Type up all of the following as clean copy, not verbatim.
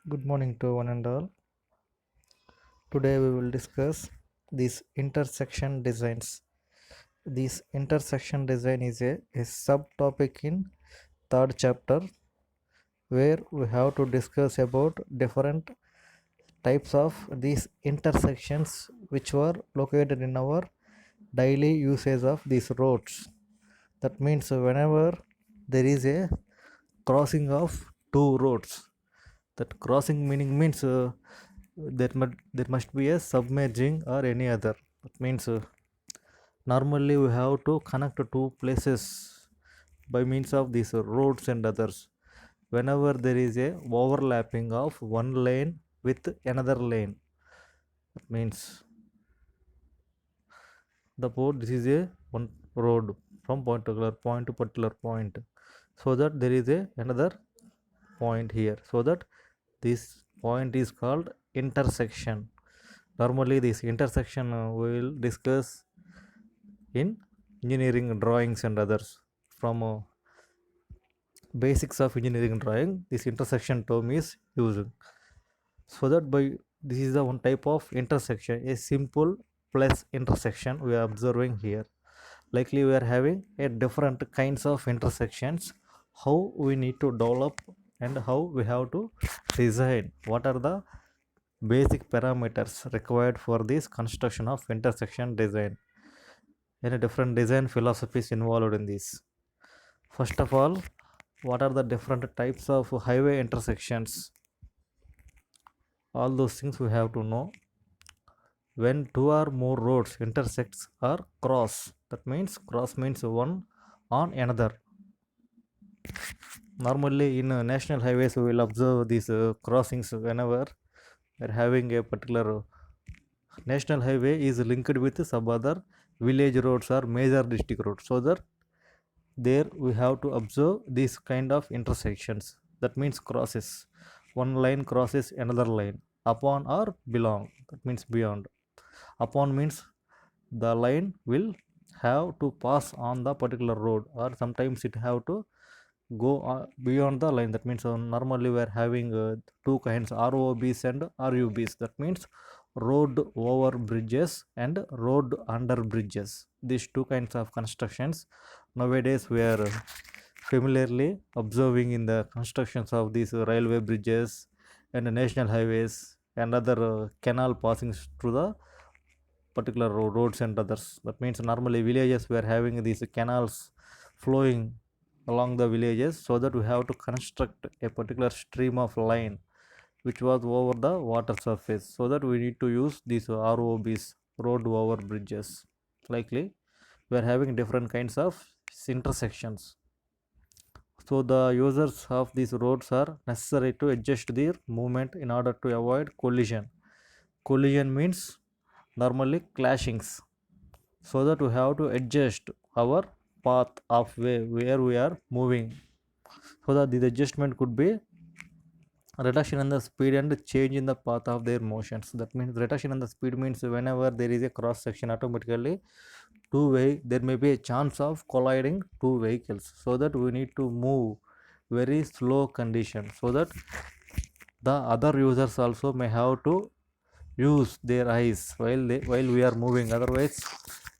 Good morning to one and all. Today we will discuss these intersection designs. This intersection design is a subtopic in third chapter where we have to discuss about different types of these intersections which were located in our daily usage of these roads. That means whenever there is a crossing of two roads, that crossing meaning means there must be a submerging or any other. That means normally we have to connect two places by means of these roads and others. Whenever there is a overlapping of one lane with another lane, that means the port this is a one road from point to particular point, so that there is a another point here, so that this point is called intersection. Normally this intersection we will discuss in engineering drawings and others. From basics of engineering drawing, this intersection term is used, so that by this is the one type of intersection, a simple plus intersection we are observing here. Likely we are having a different kinds of intersections, how we need to develop and how we have to design, what are the basic parameters required for this construction of intersection design, and different design philosophies involved in this. First of all, what are the different types of highway intersections? All those things we have to know. When two or more roads intersects or cross, that means cross means one on another. Normally in national highways we will observe these crossings whenever we are having a particular national highway is linked with some other village roads or major district roads, so that there we have to observe these kind of intersections. That means crosses, one line crosses another line upon or belong, that means beyond. Upon means the line will have to pass on the particular road, or sometimes it have to go beyond the line. That means normally we are having two kinds, ROBs and RUBs. That means road over bridges and road under bridges. These two kinds of constructions nowadays we are familiarly observing in the constructions of these railway bridges and national highways and other canal passings through the particular roads and others. That means normally villages we are having these canals flowing along the villages, so that we have to construct a particular stream of line which was over the water surface, so that we need to use these ROBs, road over bridges. Likely we are having different kinds of intersections, so the users of these roads are necessary to adjust their movement in order to avoid collision. Collision means normally clashings, so that we have to adjust our path of way where we are moving, so that the adjustment could be reduction in the speed and change in the path of their motions. That means reduction in the speed means whenever there is a cross section, automatically two way there may be a chance of colliding two vehicles, so that we need to move very slow condition, so that the other users also may have to use their eyes while we are moving. Otherwise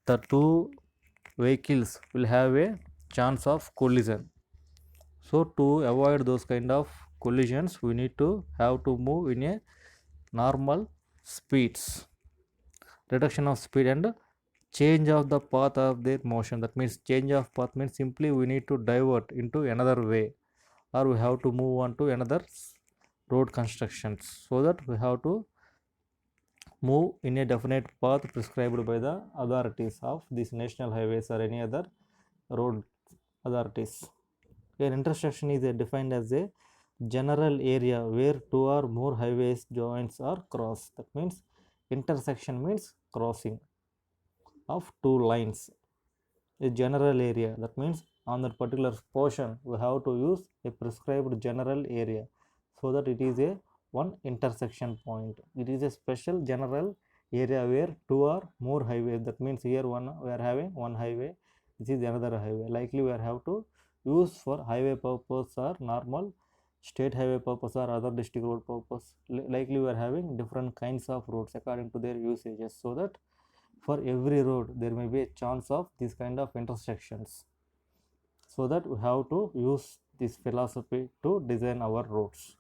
the two vehicles will have a chance of collision. So to avoid those kind of collisions, we need to have to move in a normal speeds. Reduction of speed and change of the path of their motion. That means change of path means simply we need to divert into another way, or we have to move on to another road constructions, so that we have to move in a definite path prescribed by the authorities of these national highways or any other road authorities. An intersection is defined as a general area where two or more highways joins or cross. That means intersection means crossing of two lines. A general area, that means on that particular portion we have to use a prescribed general area, so that it is a one intersection point. It is a special general area where two or more highways, that means here one we are having one highway, this is another highway. Likely we are have to use for highway purpose or normal state highway purpose or other district road purpose. Likely we are having different kinds of roads according to their usages, so that for every road there may be a chance of this kind of intersections, so that we have to use this philosophy to design our roads,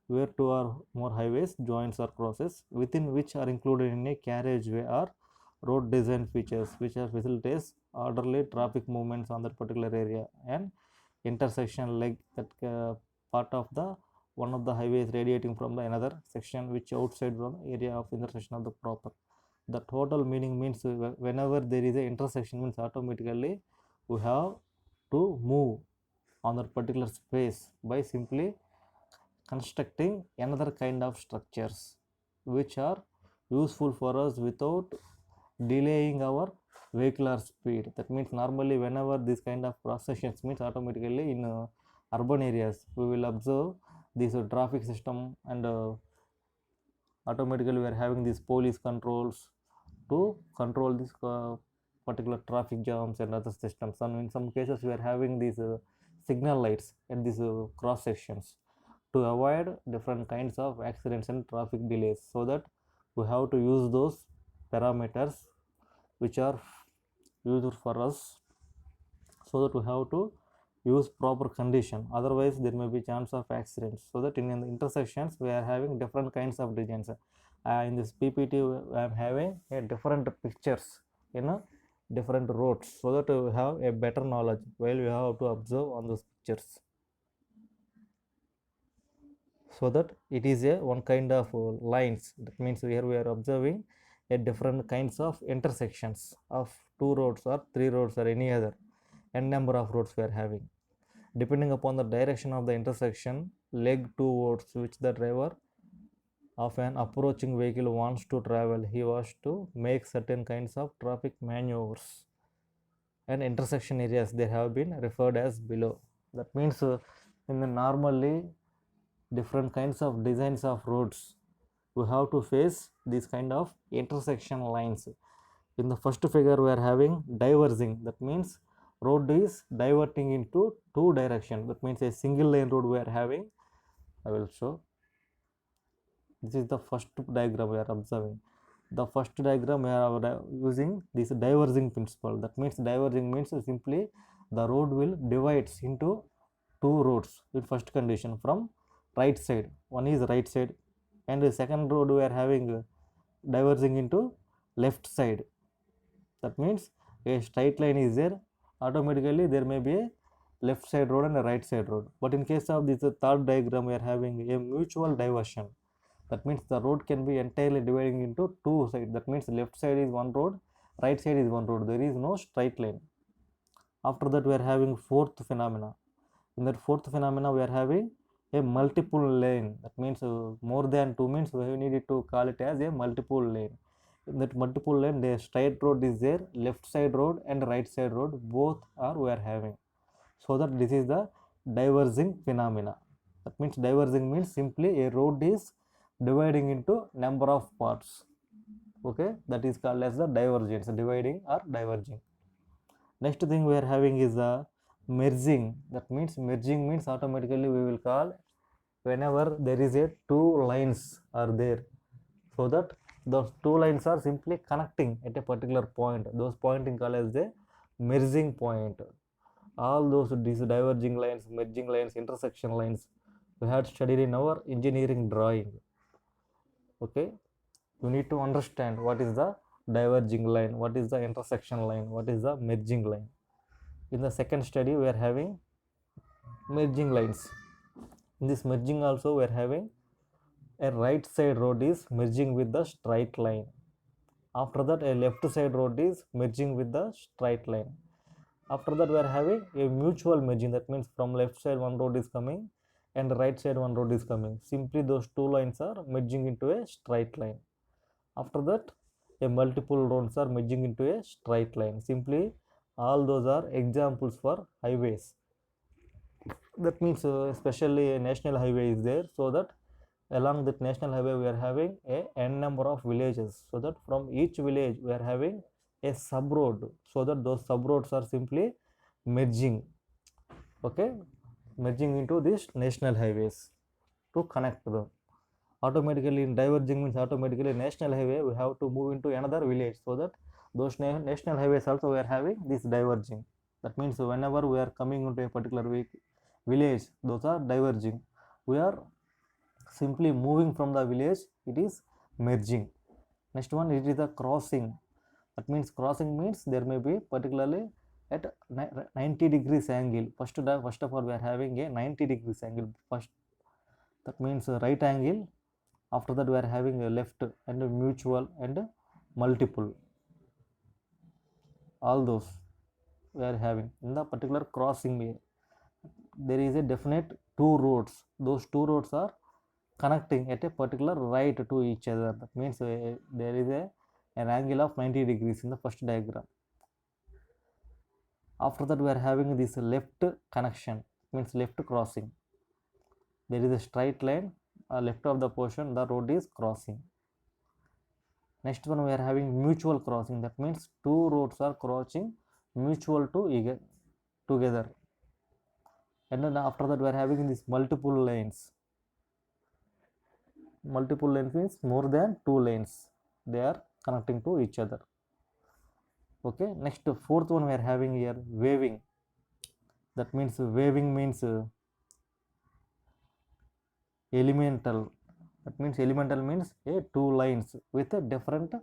where two or more highways joins or crosses within which are included in a carriageway or road design features which are facilitates orderly traffic movements on that particular area, and intersection like that part of the one of the highways radiating from the another section which outside from the area of intersection of the proper. The total meaning means whenever there is a intersection means automatically we have to move on that particular space by simply constructing another kind of structures which are useful for us without delaying our vehicular speed. That means normally whenever this kind of cross sections means automatically in urban areas we will observe this traffic system, and automatically we are having these police controls to control this particular traffic jams and other systems. And in some cases we are having these signal lights at these cross sections to avoid different kinds of accidents and traffic delays, so that we have to use those parameters which are used for us, so that we have to use proper condition, otherwise there may be chance of accidents. So that in the intersections we are having different kinds of designs. In this PPT I am having a different pictures in a different roads, so that we have a better knowledge while we have to observe on those pictures, so that it is a one kind of lines. That means here we are observing a different kinds of intersections of two roads or three roads or any other n number of roads we are having. Depending upon the direction of the intersection, leg towards which the driver of an approaching vehicle wants to travel, he was to make certain kinds of traffic maneuvers, and intersection areas they have been referred as below. That means in the normally different kinds of designs of roads we have to face these kind of intersection lines. In the first figure we are having diverging, that means road is diverting into two directions. That means a single lane road we are having. I will show. This is the first diagram we are observing. The first diagram we are using this diverging principle. That means diverging means simply the road will divides into two roads in first condition from right side. One is right side, and the second road we are having diverging into left side. That means a straight line is there, automatically there may be a left side road and a right side road. But in case of this third diagram we are having a mutual diversion. That means the road can be entirely dividing into two sides. That means left side is one road, right side is one road, there is no straight line. After that we are having fourth phenomena. In that fourth phenomena we are having a multiple lane. That means more than two means we needed to call it as a multiple lane. In that multiple lane the straight road is there, left side road and right side road both are we are having, so that this is the diverging phenomena. That means diverging means simply a road is dividing into number of parts. Okay, that is called as the divergence, dividing or diverging. Next thing we are having is the merging. That means merging means automatically we will call whenever there is a two lines are there, so that those two lines are simply connecting at a particular point, those pointing called as the merging point. All these diverging lines, merging lines, intersection lines we had studied in our engineering drawing. Okay, you need to understand what is the diverging line, what is the intersection line, what is the merging line. In the second study we are having merging lines. In this merging also we are having a right side road is merging with the straight line. After that a left side road is merging with the straight line. After that we are having a mutual merging. That means from left side one road is coming and right side one road is coming. Simply those two lines are merging into a straight line. After that a multiple roads are merging into a straight line. Simply all those are examples for highways. That means especially a national highway is there, so that along that national highway we are having a n number of villages, so that from each village we are having a sub road, so that those sub roads are simply merging. Okay, merging into these national highways to connect them. Automatically in diverging means automatically national highway we have to move into another village, so that those national highways also we are having this diverging. That means whenever we are coming into a particular village, those are diverging. We are simply moving from the village, it is merging. Next one, it is the crossing. That means crossing means there may be particularly at 90 degrees angle. First of all we are having a 90 degrees angle first. That means right angle. After that we are having a left and a mutual and a multiple. All those we are having in the particular crossing way. There is a definite two roads. Those two roads are connecting at a particular right to each other. That means there is an angle of 90 degrees in the first diagram. After that we are having this left connection, means left crossing. There is a straight line left of the portion, the road is crossing. Next one we are having mutual crossing. That means two roads are crossing mutual to together. And then after that we are having this multiple lanes. Multiple lanes means more than two lanes, they are connecting to each other. Okay, next fourth one we are having here waving. That means waving means elemental. That means elemental means two lines with different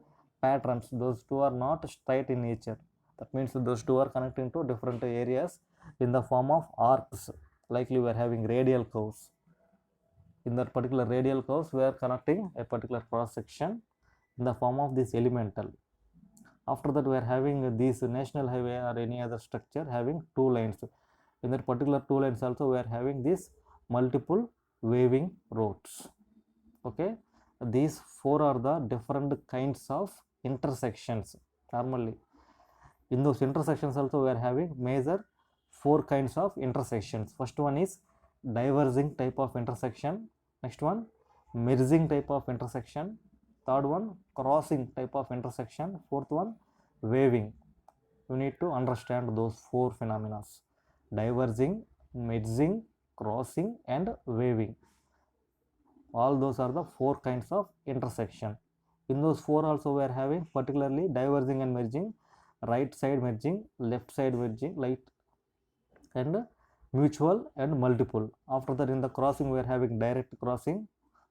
patterns. Those two are not straight in nature. That means those two are connecting to different areas in the form of arcs. Likely we are having radial curves. In that particular radial curves we are connecting a particular cross section in the form of this elemental. After that we are having this national highway or any other structure having two lines. In that particular two lines also we are having this multiple waving roads. Okay, these four are the different kinds of intersections. Normally in those intersections also we are having major four kinds of intersections. First one is diverging type of intersection. Next one, merging type of intersection. Third one, crossing type of intersection. Fourth one, waving. You need to understand those four phenomena: diverging, merging, crossing and waving. All those are the four kinds of intersection. In those four also we are having particularly diverging and merging, right side merging, left side merging, right, and mutual and multiple. After that in the crossing we are having direct crossing.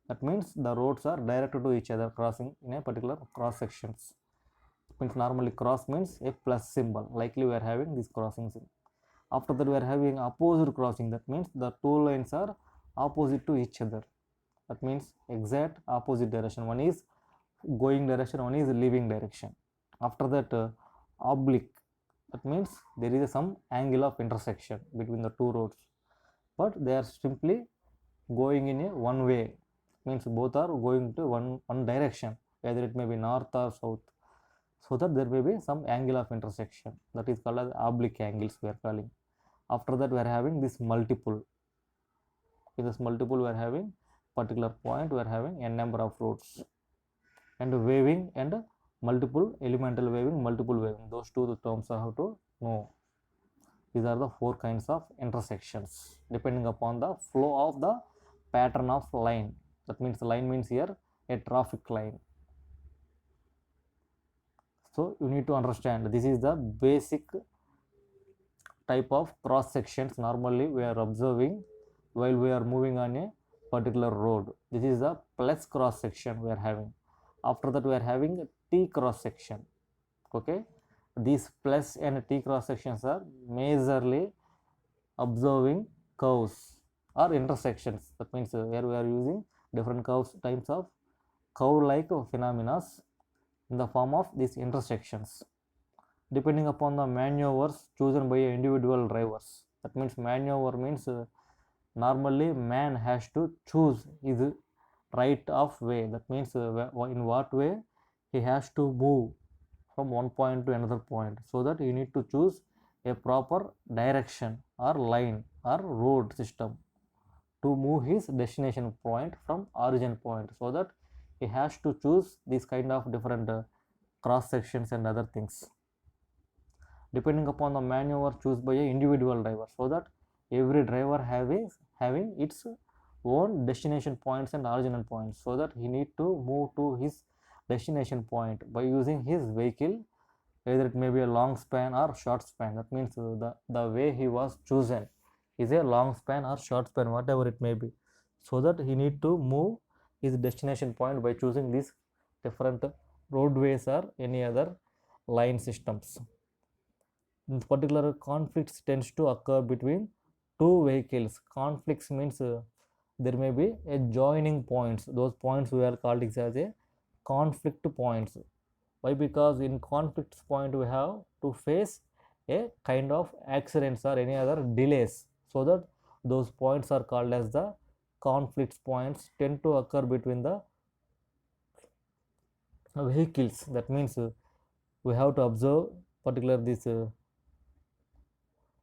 That means the roads are directed to each other, crossing in a particular cross sections. Means normally cross means a plus symbol. Likely we are having this crossing symbol. After that we are having opposite crossing. That means the two lines are opposite to each other. That means exact opposite direction. One is going direction, one is leaving direction. After that oblique. That means there is some angle of intersection between the two roads, but they are simply going in a one way. Means both are going to one direction, either it may be north or south, so that there may be some angle of intersection. That is called as oblique angles we are calling. After that we are having this multiple. In this multiple we are having particular point, we are having n number of roads. And waving and multiple, elemental waving, multiple waving, those two terms I have to know. These are the four kinds of intersections depending upon the flow of the pattern of line. That means line means here a traffic line. So you need to understand this is the basic type of cross sections normally we are observing while we are moving on a particular road. This is the plus cross section we are having. After that we are having T cross section. Okay, these plus and T cross sections are majorly observing curves or intersections. That means where we are using different curves, types of curve like phenomena in the form of these intersections depending upon the maneuvers chosen by individual drivers. That means maneuver means normally man has to choose his right of way. That means in what way he has to move from one point to another point, so that you need to choose a proper direction or line or road system to move his destination point from origin point, so that he has to choose these kind of different cross sections and other things depending upon the maneuver choose by a individual driver, so that every driver having its own destination points and original points, so that he need to move to his destination point by using his vehicle, either it may be a long span or short span. That means the way he was chosen is a long span or short span, whatever it may be, so that he need to move his destination point by choosing these different roadways or any other line systems. In particular, conflicts tends to occur between two vehicles. Conflicts means there may be a joining points. Those points we are called as a conflict points. Why? Because in conflicts point we have to face a kind of accidents or any other delays, so that those points are called as the conflicts points, tend to occur between the vehicles. That means we have to observe particular this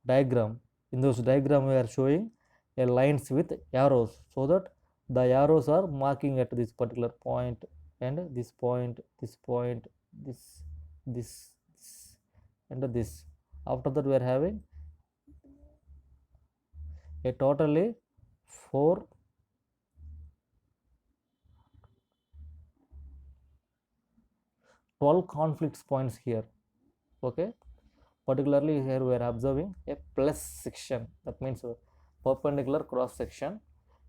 diagram. In those diagram we are showing a lines with arrows, so that the arrows are marking at this particular point, and this point, this point, this, this, and this. After that we are having a totally 4 12 conflicts points here. Okay, particularly here we are observing a plus section. That means perpendicular cross section.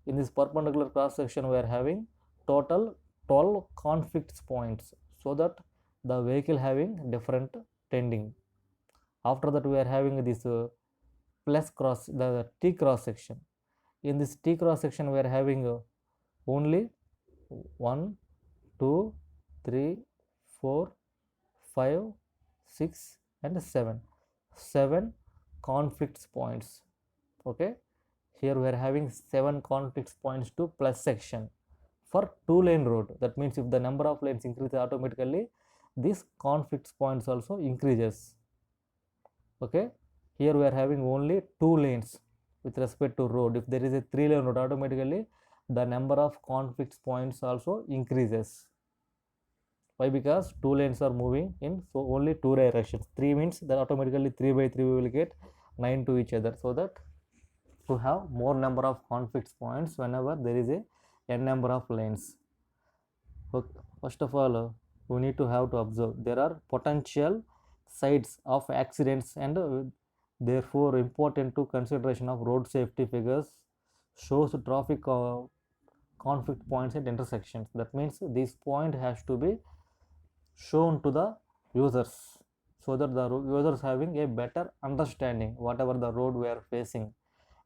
In this perpendicular cross section we are having total 12 conflicts points, so that the vehicle having different tending. After that we are having this plus cross, the T cross section. In this T cross section we are having only 1 2 3 4 5 6 and 7 conflicts points. Okay, here we are having 7 conflicts points to plus section for 2-lane road. That means if the number of lanes increases, automatically this conflicts points also increases. Okay, here we are having only 2 lanes with respect to road. If there is a 3-lane road, automatically the number of conflicts points also increases. Why? Because 2 lanes are moving in so only 2 directions. 3 means that automatically 3 by 3 we will get 9 to each other, so that to have more number of conflicts points whenever there is a n number of lanes. Okay. First of all, we need to have to observe there are potential sites of accidents, and therefore important to consideration of road safety figures shows traffic conflict points at intersections. That means this point has to be shown to the users, so that the users having a better understanding whatever the road we are facing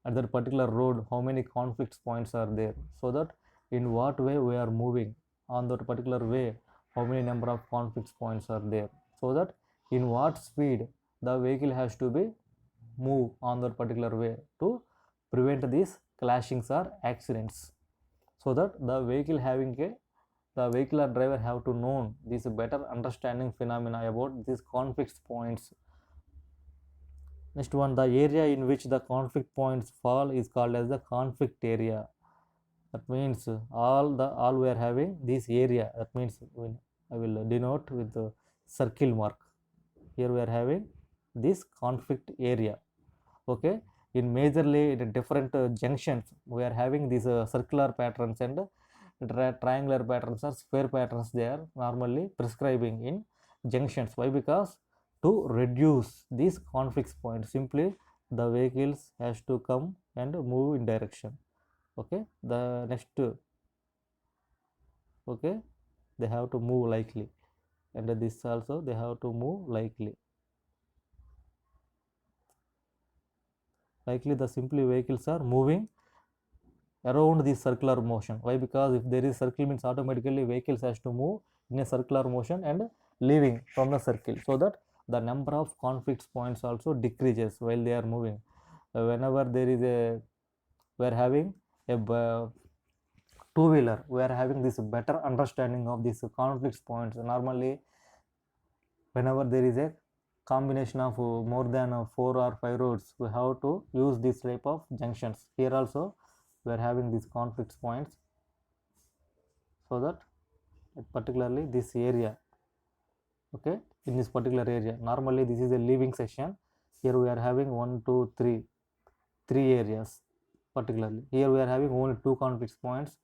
at that particular road, how many conflicts points are there, so that in what way we are moving on that particular way, how many number of conflicts points are there, so that in what speed the vehicle has to be move on that particular way to prevent these clashings or accidents, so that the vehicle having a the vehicular driver have to know this better understanding phenomena about these conflict points. Next one, the area in which the conflict points fall is called as the conflict area. That means all we are having this area. That means I will denote with the circle mark. Here we are having this conflict area. Okay, in majorly in different junctions we are having these circular patterns and triangular patterns or square patterns. They are normally prescribing in junctions. Why? Because to reduce these conflicts points, simply the vehicles has to come and move in direction. Okay, the next okay, they have to move likely, and this also they have to move likely. Likely the simply vehicles are moving around the circular motion. Why? Because if there is circle means automatically vehicles has to move in a circular motion and leaving from the circle, so that the number of conflicts points also decreases while they are moving. Whenever there is a we are having a two-wheeler, we are having this better understanding of these conflicts points. Normally whenever there is a combination of more than 4 or 5 roads, we have to use this type of junctions. Here also we are having these conflicts points, so that particularly this area. Okay, in this particular area normally this is a leaving section. Here we are having 1 2 3 three areas particularly. Here we are having only two conflicts points,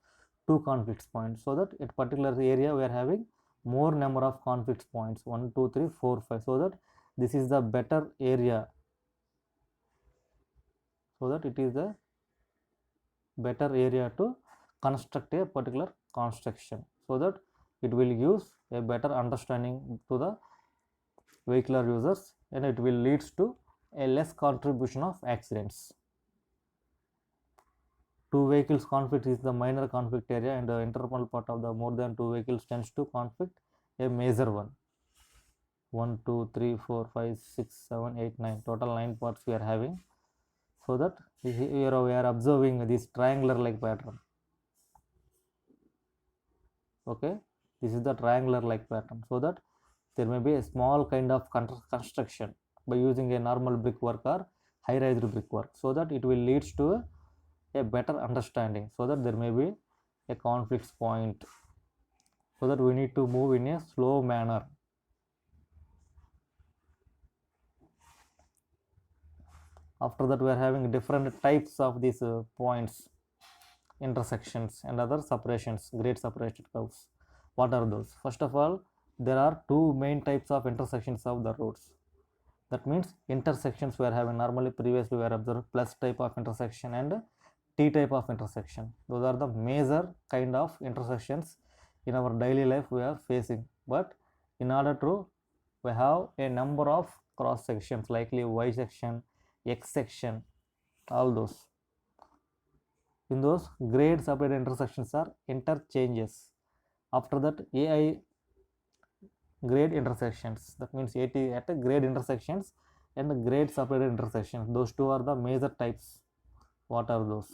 so that at particular area we are having more number of conflicts points, 1 2 3 4 5, so that this is the better area, so that it is the better area to construct a particular construction, so that it will give a better understanding to the vehicular users, and it will leads to a less contribution of accidents. Two vehicles conflict is the minor conflict area, and the internal part of the more than two vehicles tends to conflict a major one. 1 2 3 4 5 6 7 8 9, total 9 parts we are having, so that here we are observing this triangular like pattern. Okay, this is the triangular like pattern, so that there may be a small kind of construction by using a normal brickwork or high rise brickwork, so that it will leads to a better understanding, so that there may be a conflict point, so that we need to move in a slow manner. After that we are having different types of these points, intersections and other separations, grade separation curves. What are those? First of all, there are two main types of intersections of the roads. That means intersections we are having normally, previously we are observed plus type of intersection and T type of intersection. Those are the major kind of intersections in our daily life we are facing. But in order to, we have a number of cross sections, likely Y section, X section, all those. In those, grade separated intersections are interchanges. After that, AI grade intersections, that means AT at grade intersections and grade separated intersections. Those two are the major types. What are those?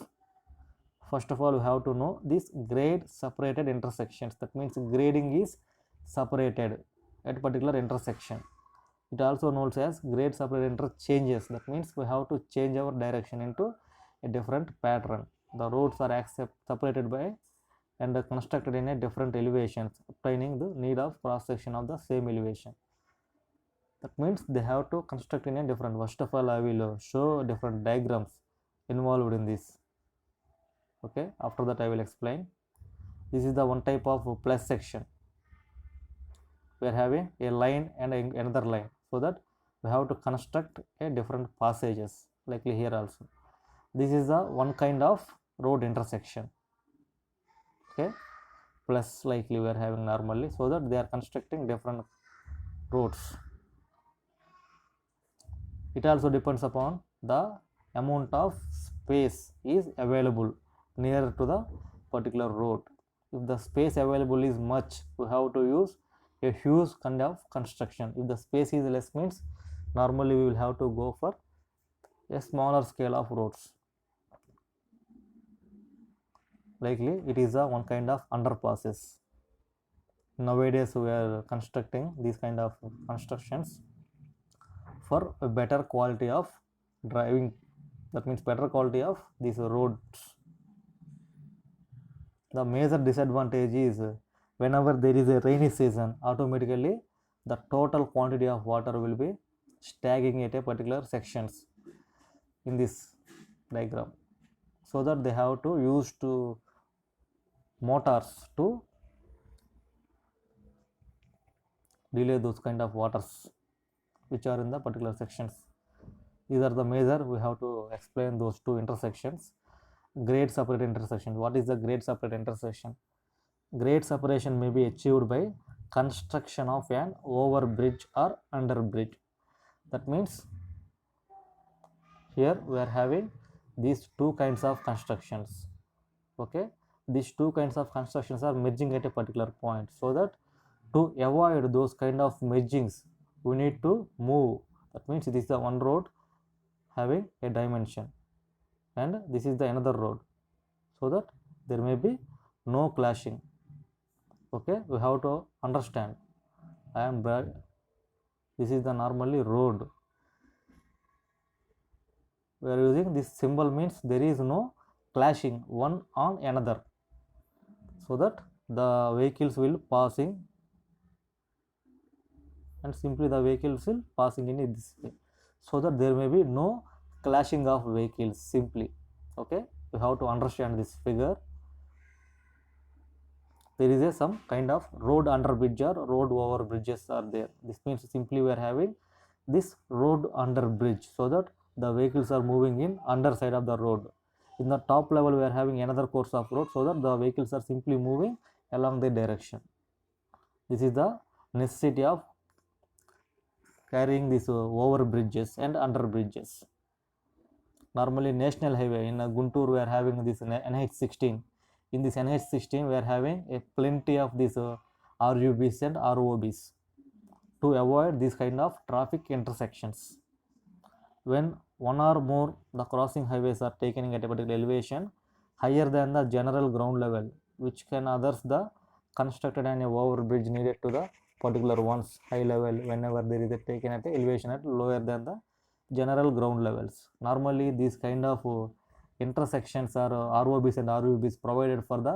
First of all, we have to know these grade separated intersections. That means grading is separated at particular intersection. It also known as grade separated interchanges. That means we have to change our direction into a different pattern. The roads are separated by and constructed in a different elevations, obtaining the need of cross section of the same elevation. That means they have to construct in a different. First of all, I will show different diagrams involved in this. Okay, after that I will explain. This is the one type of plus section. We are having a line and another line, so that we have to construct a different passages, likely here also. This is the one kind of road intersection. Okay, plus likely we are having normally, so that they are constructing different roads. It also depends upon the amount of space is available near to the particular road. If the space available is much, we have to use a huge kind of construction. If the space is less, means normally we will have to go for a smaller scale of roads. Likely it is a one kind of underpasses. Nowadays we are constructing these kind of constructions for a better quality of driving. That means better quality of these roads. The major disadvantage is whenever there is a rainy season, automatically the total quantity of water will be stacking at a particular sections in this diagram, so that they have to use to motors to delay those kind of waters which are in the particular sections. These are the major, we have to explain those two intersections. Grade separate intersection. What is the grade separate intersection? Grade separation may be achieved by construction of an overbridge or underbridge. That means here we are having these two kinds of constructions. Okay, these two kinds of constructions are merging at a particular point, so that to avoid those kind of mergings we need to move. That means this is the one road having a dimension and this is the another road, so that there may be no clashing. Okay, we have to understand. This is the normally road. We are using this symbol, means there is no clashing one on another, so that the vehicles will passing and simply the vehicles will passing in this way, so that there may be no clashing of vehicles simply. Okay, you have to understand this figure. There is some kind of road under bridge or road over bridges are there. This means simply we are having this road under bridge, so that the vehicles are moving in underside of the road. In the top level we are having another course of road, so that the vehicles are simply moving along the direction. This is the necessity of carrying these over bridges and under bridges. Normally national highway in Guntur we are having this NH16. In this NH16 we are having a plenty of these RUBs and ROBs to avoid this kind of traffic intersections. When one or more the crossing highways are taken at a particular elevation higher than the general ground level, which can others the constructed and a over bridge needed to the particular ones high level whenever there is a taken at a elevation at lower than the general ground levels. Normally these kind of intersections are ROBs and RUBs provided for the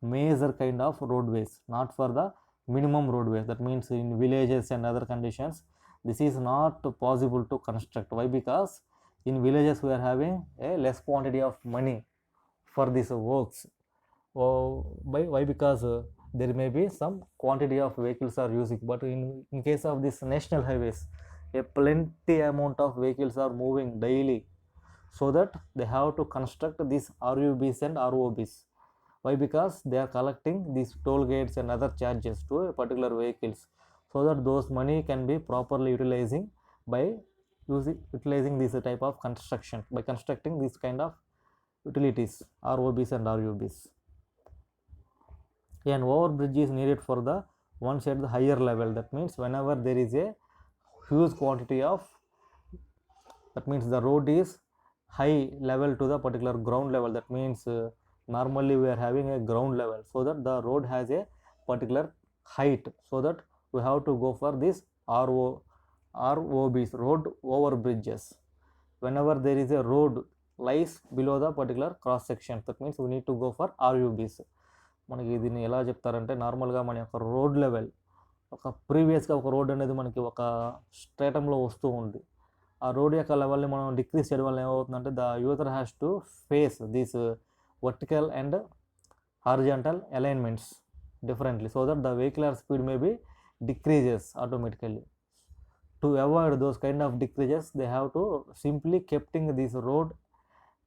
major kind of roadways, not for the minimum roadways. That means in villages and other conditions this is not possible to construct. Why? Because in villages we are having a less quantity of money for these works. Why? Because there may be some quantity of vehicles are using, but in case of this national highways a plenty amount of vehicles are moving daily, so that they have to construct these RUBs and ROBs. Why? Because they are collecting these toll gates and other charges to a particular vehicles, so that those money can be properly utilizing by utilizing this type of construction, by constructing this kind of utilities ROBs and RUBs. An overbridge is needed for the once at the higher level. That means whenever there is a huge quantity of, that means the road is high level to the particular ground level. That means normally we are having a ground level, so that the road has a particular height, so that we have to go for this ROBs, road over bridges. Whenever there is a road lies below the particular cross section, that means we need to go for RUBs. మనకి దీన్ని ఎలా చెప్తారంటే నార్మల్గా మన యొక్క road level ఒక ప్రీవియస్గా ఒక రోడ్ అనేది మనకి ఒక స్ట్రేటంలో వస్తూ ఉంది. ఆ రోడ్ యొక్క లెవెల్ని మనం డిక్రీజ్ చేయడం వల్ల ఏమవుతుందంటే the user has to face these vertical and horizontal alignments differently, so that the vehicular speed may be decreases automatically. To avoid those kind of decreases, they have to simply keeping this road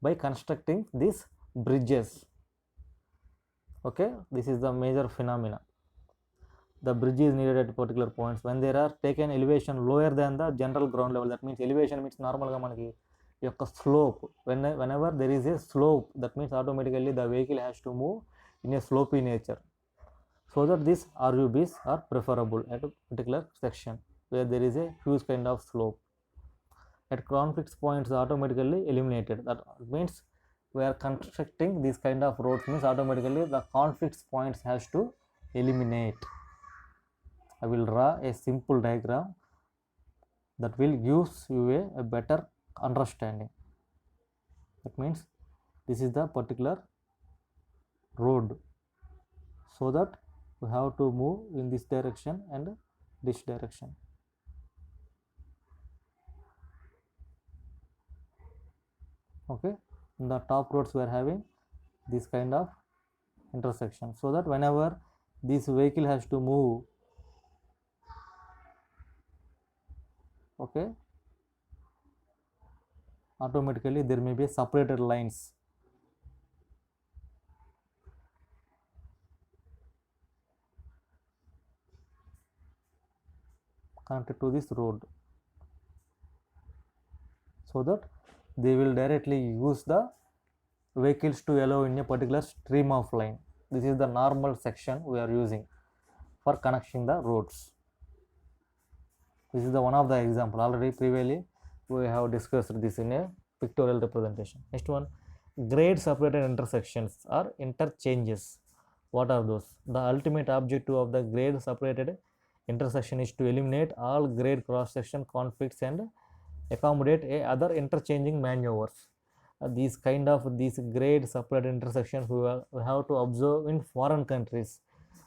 by constructing these bridges. Okay, this is the major phenomena. The bridge is needed at particular points when there are taken elevation lower than the general ground level. That means elevation means normal ga manaki yokka slope. Whenever there is a slope, that means automatically the vehicle has to move in a slopey nature, so that these RUBs are preferable at a particular section where there is a huge kind of slope. At conflict points automatically eliminated. That means we are constructing this kind of roads means automatically the conflict points has to eliminate. I will draw a simple diagram that will gives you a better understanding. That means this is the particular road, so that we have to move in this direction and this direction. Okay, in the top roads we are having this kind of intersection, so that whenever this vehicle has to move, okay, automatically there may be separated lines. Connected to this road, so that they will directly use the vehicles to allow in a particular stream of line. This is the normal section we are using for connecting the roads. This is the one of the example. Already previously we have discussed this in a pictorial representation. Next one, grade separated intersections or interchanges. What are those? The ultimate objective of the grade separated intersection is to eliminate all grade cross section conflicts and accommodate other interchanging maneuvers. These kind of these grade separated intersections we have to observe in foreign countries.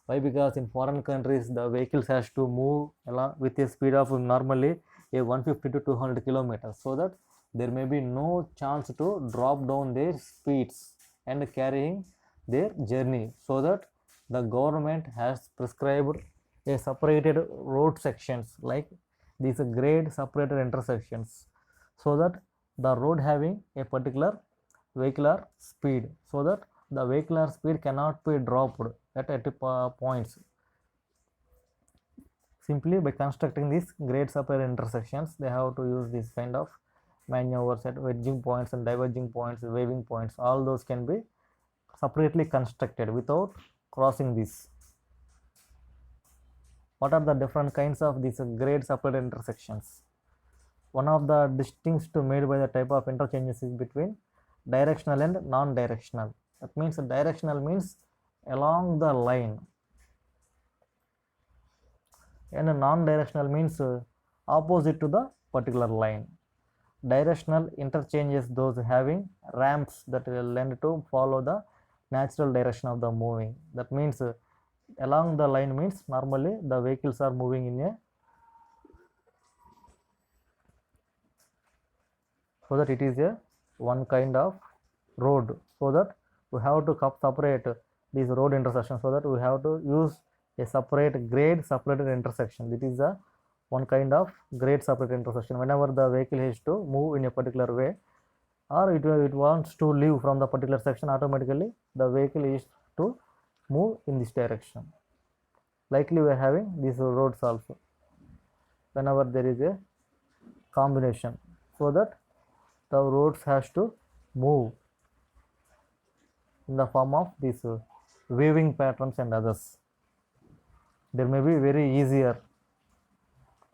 Why? Because in foreign countries the vehicles has to move along with a speed of normally a 150 to 200 kilometers, so that there may be no chance to drop down their speeds and carrying their journey, so that the government has prescribed a separated road sections like these grade separated intersections, so that the road having a particular vehicular speed, so that the vehicular speed cannot be dropped at points. Simply by constructing these grade separated intersections, they have to use this kind of maneuvers at wedging points and diverging points, waving points. All those can be separately constructed without crossing this. What are the different kinds of these grade separated intersections? One of the distincts made by the type of interchanges is between directional and non-directional. That means directional means along the line, and non-directional means opposite to the particular line. Directional interchanges those having ramps that will lend to follow the natural direction of the moving. That means along the line means normally the vehicles are moving in a, so that it is a one kind of road, so that we have to separate these road intersections, so that we have to use a separate grade separated intersection. It is a one kind of grade separated intersection. Whenever the vehicle has to move in a particular way, or it wants to leave from the particular section, automatically the vehicle is to move in this direction. Likely we are having these roads also whenever there is a combination, so that the roads has to move in the form of these waving patterns and others. There may be very easier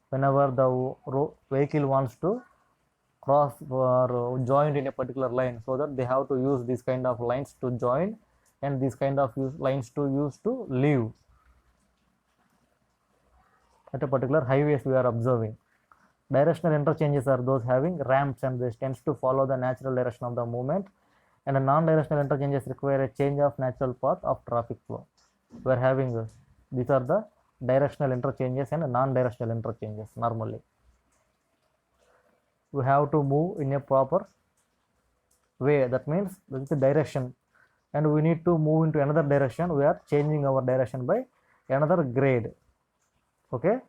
whenever the vehicle wants to cross or join in a particular line, so that they have to use this kind of lines to join and this kind of lines to use to leave at a particular highways we are observing. Directional interchanges are those having ramps, and this tends to follow the natural direction of the movement, and the non-directional interchanges require a change of natural path of traffic flow. We are having these are the directional interchanges and non-directional interchanges. Normally we have to move in a proper way, that means this is the direction, and we need to move into another direction. We are changing our direction by another grade. Okay,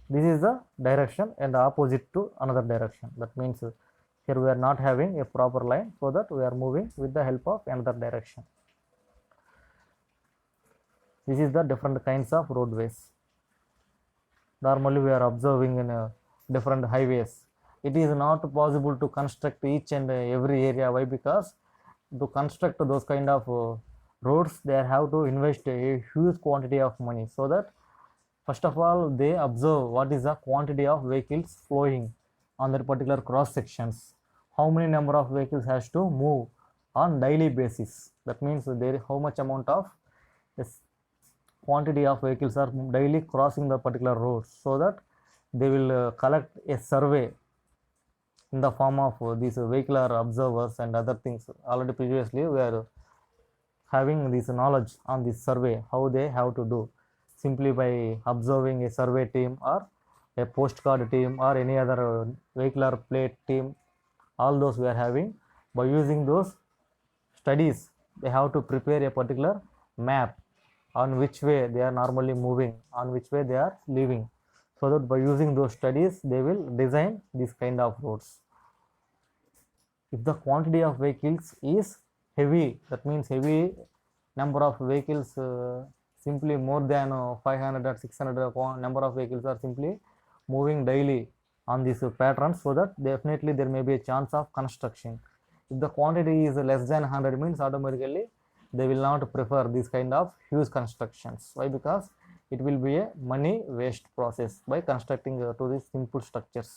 this is the direction and the opposite to another direction. That means here we are not having a proper line, so that we are moving with the help of another direction. This is the different kinds of roadways. Normally we are observing in different highways. It is not possible to construct each and every area. Why? Because to construct those kind of roads, they have to invest a huge quantity of money, so that first of all they observe what is the quantity of vehicles flowing on that particular cross sections, how many number of vehicles has to move on daily basis. That means there how much amount of this quantity of vehicles are daily crossing the particular roads, so that they will collect a survey in the form of these vehicular observers and other things. Already previously we are having this knowledge on this survey, how they have to do, simply by observing a survey team or a postcard team or any other vehicular plate team. All those we are having. By using those studies, they have to prepare a particular map on which way they are normally moving, on which way they are leaving, so that by using those studies they will design this kind of roads. If the quantity of vehicles is heavy, that means heavy number of vehicles, simply more than 500 or 600 number of vehicles are simply moving daily on these patterns, so that definitely there may be a chance of construction. If the quantity is less than 100 means automatically they will not prefer this kind of huge constructions. Why? Because it will be a money waste process by constructing to these simple structures.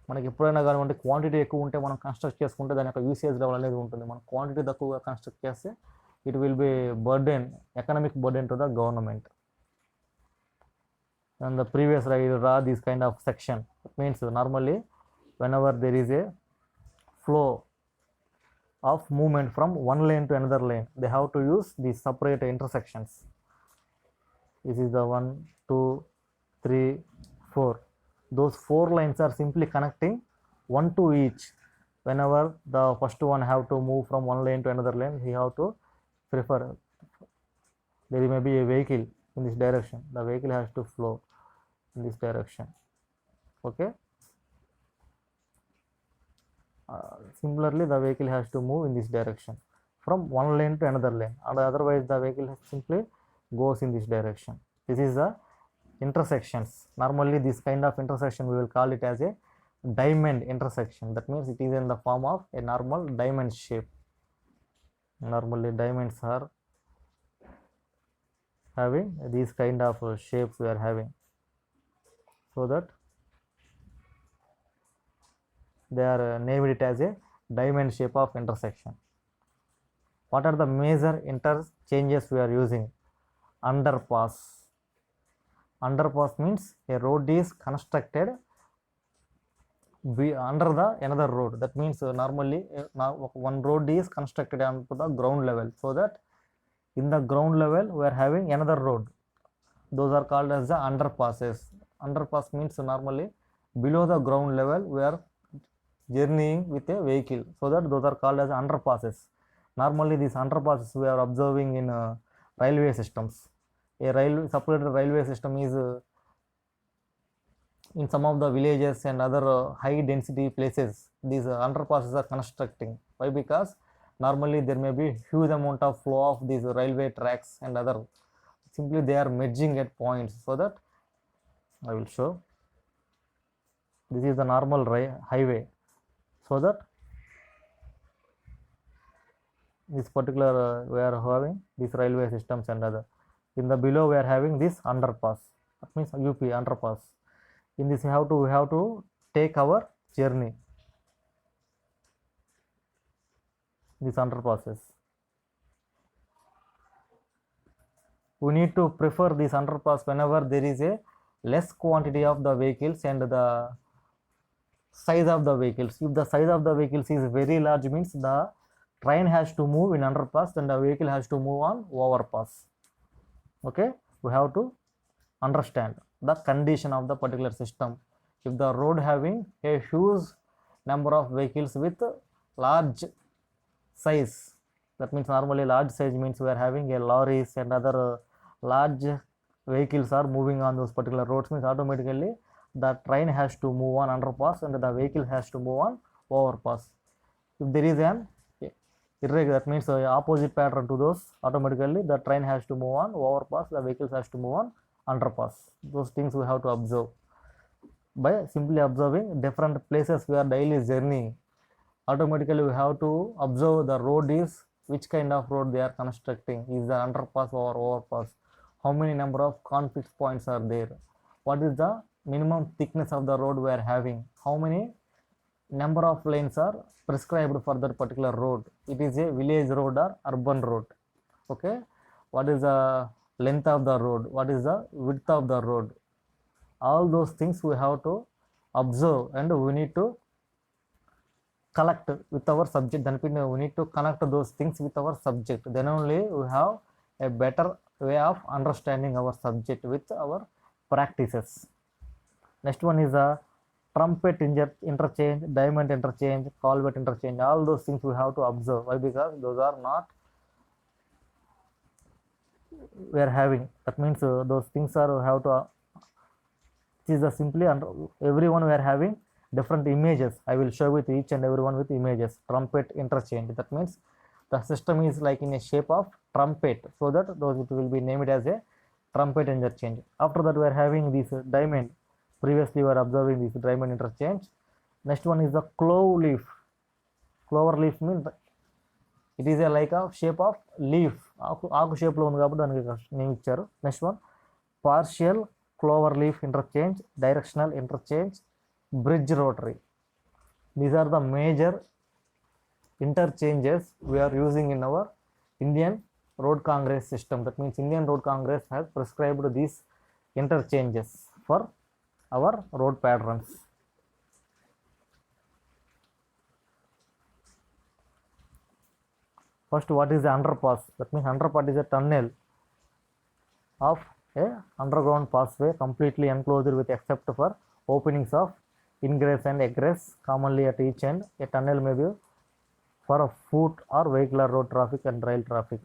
మనకి ఎప్పుడైనా కానివ్వండి quantity ఎక్కువ ఉంటే మనం construct చేసుకుంటే దాని యొక్క usage level అనేది ఉంటుంది. మనం క్వాంటిటీ తక్కువగా కన్స్ట్రక్ట్ చేస్తే it will be burden, economic burden to the government. And the previous I draw this kind of section. It means normally whenever there is a flow of movement from one lane to another lane, they have to use these separate intersections. This is the 1, 2, 3, 4. those 4 lines are simply connecting one to each. Whenever the first one have to move from one lane to another lane, he have to prefer, there may be a vehicle in this direction, the vehicle has to flow in this direction. Okay, similarly the vehicle has to move in this direction from one lane to another lane, and otherwise the vehicle simply goes in this direction. This is the intersections. Normally this kind of intersection we will call it as a diamond intersection. That means it is in the form of a normal diamond shape. Normally diamonds are having these kind of shapes we are having, so that they are named it as a diamond shape of intersection. What are the major interchanges we are using? Underpass. Underpass means a road is constructed under the another road. That means normally now one road is constructed onto the ground level, so that in the ground level we are having another road. Those are called as the underpasses. Underpass means normally below the ground level we are journeying with a vehicle, so that those are called as underpasses. Normally these underpasses we are observing in railway systems. A separated railway system is in some of the villages and other high density places. These underpasses are constructing. Why? Because normally there may be huge amount of flow of these railway tracks and other, simply they are merging at points. So that I will show, this is the normal highway, so that this particular we are having these railway systems and other. In the below we are having this underpass, that means UP underpass. In this we have to take our journey, these underpasses. We need to prefer this underpass whenever there is a less quantity of the vehicles and the size of the vehicles. If the size of the vehicles is very large, means the train has to move in underpass and the vehicle has to move on overpass. Okay, we have to understand the condition of the particular system. If the road having a huge number of vehicles with large size, that means normally large size means we are having a lorries and other large vehicles are moving on those particular roads, means automatically the train has to move on underpass and the vehicle has to move on overpass. If there is an irregular, that means opposite pattern to those, automatically the train has to move on overpass, the vehicles has to move on underpass. Those things we have to observe by simply observing different places we are daily journeying. Automatically we have to observe the road is which kind of road they are constructing. Is the underpass or overpass? How many number of conflict points are there? What is the minimum thickness of the road we are having? How many number of lanes are prescribed for that particular road? It is a village road or urban road. Okay, what is the length of the road? What is the width of the road? All those things we have to observe and we need to collect with our subject. Then we need to connect those things with our subject. Then only we have a better way of understanding our subject with our practices. Next one is a trumpet interchange, diamond interchange, culvert interchange. All those things we have to observe. Why? Because those are not we are having. That means those things are we have to. It is a simply everyone we are having different images. I will show with each and everyone with images. Trumpet interchange. That means the system is like in a shape of trumpet, so that those it will be named as a trumpet interchange. After that we are having this diamond. Previously we are observing this diamond interchange. Next one is the clove leaf. Clover leaf means it is a like a shape of leaf. Aaku shape lo undi kabatti daniki name icharu. Next one, partial clover leaf interchange, directional interchange, bridge rotary. These are the major interchanges we are using in our Indian Road Congress system. That means Indian Road Congress has prescribed these interchanges for our road patterns. First, what is the underpass? That means underpass is a tunnel of a underground passway completely enclosed with except for openings of ingress and egress commonly at each end. A tunnel may be for a foot or vehicular road traffic and rail traffic.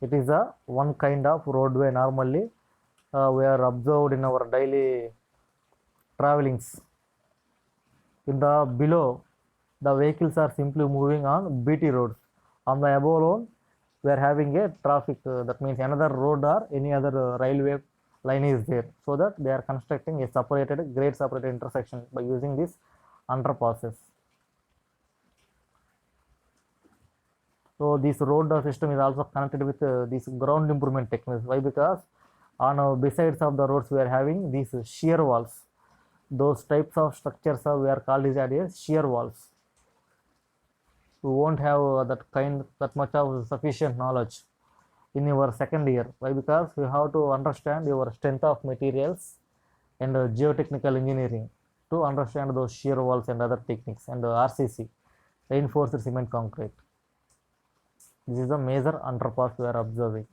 It is a one kind of roadway normally we are observed in our daily travelings. In the below, the vehicles are simply moving on BT roads. On the above road, we are having a traffic, that means another road or any other railway line is there, so that they are constructing a separated, grade separated intersection by using these underpasses. So this road system is also connected with these ground improvement techniques. Why? Because on besides of the roads we are having these shear walls. Those types of structures we are called as shear walls. You won't have that much of sufficient knowledge in your second year. Why? Because you have to understand your strength of materials and geotechnical engineering to understand those shear walls and other techniques, and RCC, reinforced cement concrete. This is the major underpass we are observing.